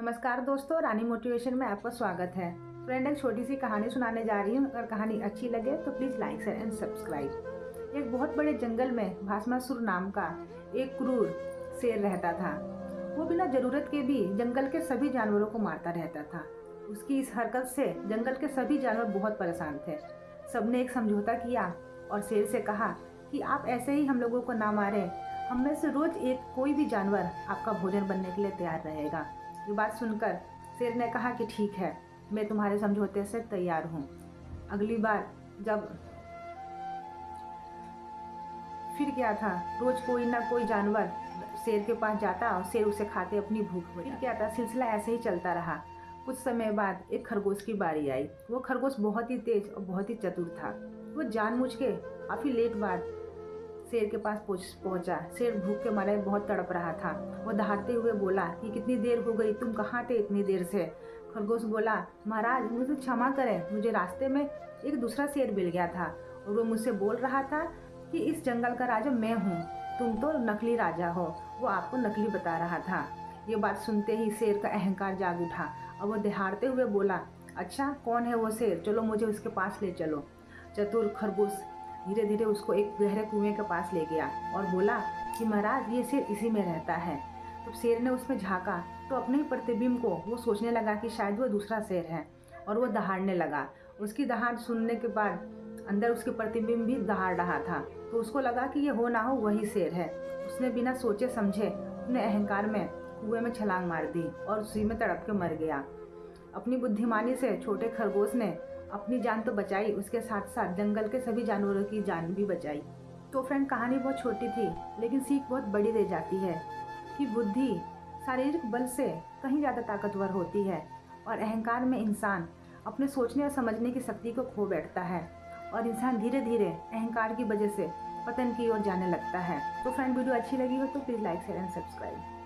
नमस्कार दोस्तों, रानी मोटिवेशन में आपका स्वागत है। फ्रेंड, एक छोटी सी कहानी सुनाने जा रही हूँ। अगर कहानी अच्छी लगे तो please like share and subscribe. एक बहुत बड़े जंगल में भास्मासुर नाम का एक क्रूर शेर रहता था। वो बिना ज़रूरत के भी जंगल के सभी जानवरों को मारता रहता था। उसकी इस हरकत से जंगल के सभी जानवर बहुत परेशान थे। सबने एक समझौता किया और शेर से कहा कि आप ऐसे ही हम लोगों को ना मारें, हम में से रोज़ एक कोई भी जानवर आपका भोजन बनने के लिए तैयार रहेगा। ये बात सुनकर शेर ने कहा कि ठीक है, मैं तुम्हारे समझौते से तैयार हूँ। अगली बार जब फिर क्या था, रोज कोई ना कोई जानवर शेर के पास जाता और शेर उसे खाते अपनी भूख बुझा। फिर क्या था, सिलसिला ऐसे ही चलता रहा। कुछ समय बाद एक खरगोश की बारी आई। वो खरगोश बहुत ही तेज और बहुत ही चतुर था। वो जानबूझ के काफी लेट बाद शेर के पास पहुंचा। शेर भूख के मारे बहुत तड़प रहा था। वो दहाड़ते हुए बोला कि कितनी देर हो गई, तुम कहाँ थे इतनी देर से। खरगोश बोला, महाराज मुझे क्षमा करें, मुझे रास्ते में एक दूसरा शेर मिल गया था और वो मुझसे बोल रहा था कि इस जंगल का राजा मैं हूँ, तुम तो नकली राजा हो। वो आपको नकली बता रहा था। ये बात सुनते ही शेर का अहंकार जाग उठा और वो दहाड़ते हुए बोला, अच्छा कौन है वो शेर, चलो मुझे उसके पास ले चलो। चतुर खरगोश धीरे धीरे उसको एक गहरे कुएं के पास ले गया और बोला कि महाराज ये शेर इसी में रहता है। तो शेर ने उसमें झांका तो अपने ही प्रतिबिंब को वो सोचने लगा कि शायद वो दूसरा शेर है और वो दहाड़ने लगा। उसकी दहाड़ सुनने के बाद अंदर उसके प्रतिबिंब भी दहाड़ रहा था, तो उसको लगा कि ये हो ना हो वही शेर है। उसने बिना सोचे समझे अपने अहंकार में कुएं में छलांग मार दी और उसी में तड़प के मर गया। अपनी बुद्धिमानी से छोटे खरगोश ने अपनी जान तो बचाई, उसके साथ साथ जंगल के सभी जानवरों की जान भी बचाई। तो फ्रेंड, कहानी बहुत छोटी थी लेकिन सीख बहुत बड़ी दे जाती है कि बुद्धि शारीरिक बल से कहीं ज़्यादा ताकतवर होती है और अहंकार में इंसान अपने सोचने और समझने की शक्ति को खो बैठता है और इंसान धीरे धीरे अहंकार की वजह से पतन की ओर जाने लगता है। तो फ्रेंड, वीडियो अच्छी लगी हो तो please like share and subscribe.